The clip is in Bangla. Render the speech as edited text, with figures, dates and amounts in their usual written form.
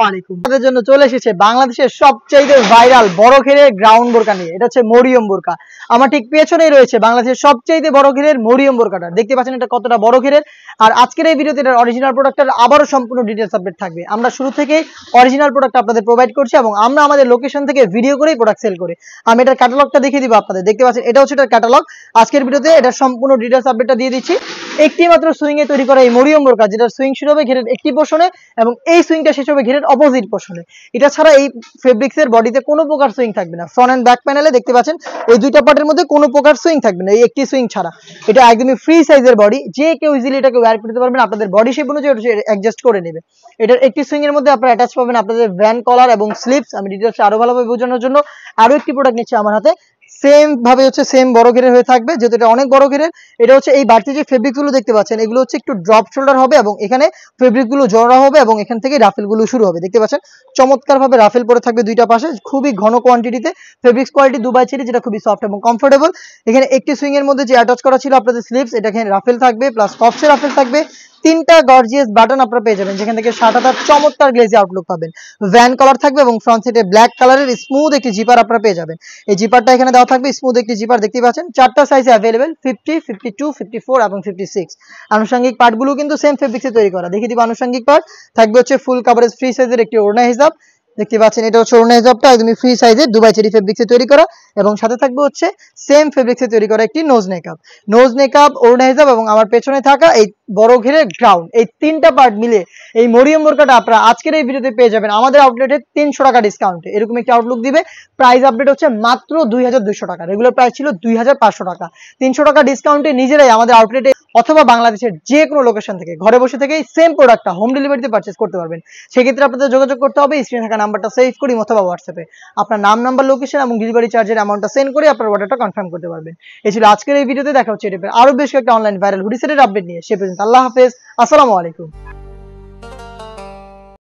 আমাদের জন্য চলে এসেছে বাংলাদেশের সবচেয়ে ভাইরাল বড় ঘেরের গ্রাউন্ড বোরকা নিয়ে। এটা হচ্ছে মরিয়ম বোরকা। আমার ঠিক পেছনেই রয়েছে বাংলাদেশের সবচেয়ে বড় ঘেরের মরিয়ম বোরকাটা। দেখতে পাচ্ছেন এটা কতটা বড় ঘেরের। আর আজকের এই ভিডিওতে এটার অরিজিনাল প্রোডাক্টের আবারও সম্পূর্ণ ডিটেইলস আপডেট থাকবে। আমরা শুরু থেকেই অরিজিনাল প্রোডাক্ট আপনাদের প্রোভাইড করছি এবং আমরা আমাদের লোকেশন থেকে ভিডিও করেই প্রোডাক্ট সেল করি। আমি এটার ক্যাটালগটা দেখিয়ে দিব আপনাদের। দেখতে পাচ্ছেন এটা হচ্ছে এটার ক্যাটালগ। আজকের ভিডিওতে এটার সম্পূর্ণ ডিটেইলস আপডেটটা দিয়ে দিচ্ছি। একটি মাত্র সুইং এ তৈরি করা এই মরিয়ম বোরকা, যেটা সুইং শুরু হবে ঘেরের একটি পোর্শনে এবং এই সুইংটা শেষ হবে ঘেরের অপোজিট পোর্শনে। এটা ছাড়া এই ফেব্রিক্স এর বডিতে কোনো প্রকার সুইং থাকবে না। ফ্রন্ট এন্ড ব্যাক প্যানেলে দেখতে পাচ্ছেন এই দুইটা পার্টের মধ্যে কোনো প্রকার সুইং থাকবে না, এই একটি সুইং ছাড়া। এটা একদমই ফ্রি সাইজের বডি, যে কেউ ইজিলি এটাকে ওয়্যার করতে পারবেন, আপনাদের বডি শেপ অনুযায়ী অ্যাডজাস্ট করে নেবে। এটার একটি সুইং এর মধ্যে আপনারা অ্যাটাচ পাবেন আপনাদের ভ্যান কলার এবং স্লিপস। আমি ডিটেইলস আরো ভালোভাবে বোঝানোর জন্য আরো একটি প্রোডাক্ট নিচ্ছি আমার হাতে। সেম ভাবে হচ্ছে সেম বড় ঘেরের হয়ে থাকবে, যেহেতু এটা অনেক বড় ঘেরের। এটা হচ্ছে এই বাড়তি যে ফেব্রিক গুলো দেখতে পাচ্ছেন এগুলো হচ্ছে একটু ড্রপ শোল্ডার হবে এবং এখানে ফেব্রিক গুলো জড়া হবে এবং এখান থেকে রাফেল গুলো শুরু হবে। দেখতে পাচ্ছেন চমৎকার ভাবে রাফেল পরে থাকবে দুইটা পাশে, খুবই ঘন কোয়ান্টিটিতে। ফেব্রিক্স কোয়ালিটি দুবাই চেরি, যেটা খুবই সফট এবং কমফোর্টেবল। এখানে একটি সুইং এর মধ্যে যে অ্যাটাচ করা ছিল আপনাদের স্লিপস, এটা এখানে রাফেল থাকবে প্লাস কপসে রাফেল থাকবে। তিনটা গর্জিয়াস বাটন আপনারা পেয়ে যাবেন, যেখান থেকে শার্টটা চমৎকার গ্লেজি আউটলুক পাবেন। ভ্যান কালার থাকবে এবং ফ্রন্ট সাইডে ব্ল্যাক কালারের স্মুথ একটি জিপার আপনারা পেয়ে যাবেন। এই জিপারটা এখানে দেওয়া থাকবে, স্মুথ একটি জিপার দেখতে পাচ্ছেন। চারটা সাইজে अवेलेबल 50, 52, 54 এবং 56। আনুষঙ্গিক পার্টগুলো কিন্তু সেম ফেব্রিক্সে তৈরি করা। দেখিয়ে দিব আনুষঙ্গিক পার্ট। থাকবে হচ্ছে ফুল কভারেজ ফ্রি সাইজের একটি ওড়না হিজাব। দেখতে পাচ্ছেন এটা হচ্ছে ওড়না হিজাবটা একদমই ফ্রি সাইজের দুবাই চেরি ফেব্রিক্সে তৈরি করা এবং সাথে থাকবে হচ্ছে সেম ফেব্রিক্সে তৈরি করা একটি নোজ নেকআপ। নোজ নেকআপ, ওড়না হিজাব এবং আমার পেছনে থাকা এই বড় ঘেরের গ্রাউন্ড, এই তিনটা পার্ট মিলে এই মরিয়ম বোরকাটা আপনারা আজকের এই ভিডিওতে পেয়ে যাবেন আমাদের আউটলেটে 300 টাকা ডিসকাউন্টে। এরকম একটি আউটলুক দিবে। প্রাইস আপডেট হচ্ছে মাত্র 2200 টাকা। রেগুলার প্রাইস ছিল 2500 টাকা। 300 টাকা ডিসকাউন্টে নিজেরাই আমাদের আউটলেটে অথবা বাংলাদেশের যে কোনো লোকেশন থেকে ঘরে বসে থেকেই সেম প্রোডাক্টটা হোম ডেলিভারিতে পারচেজ করতে পারবেন। সেক্ষেত্রে আপনাদের যোগাযোগ করতে হবে স্ক্রিনে থাকা নাম্বারটা সেভ করি অথবা হোয়াটসঅ্যাপে আপনার নাম, নাম্বার, লোকেশন এবং ডেলিভারি চার্জের অ্যামাউন্টটা সেন্ড করে আপনার অর্ডারটা কনফার্ম করতে পারবেন। এই ছিল আজকের এই ভিডিওতে। দেখা হচ্ছে আরো বেশ কয়েকটা অনলাইন ভাইরাল হুডি সেটের আপডেট নিয়ে। সে পর্যন্ত আল্লাহ হাফেজ, আসসালামু আলাইকুম।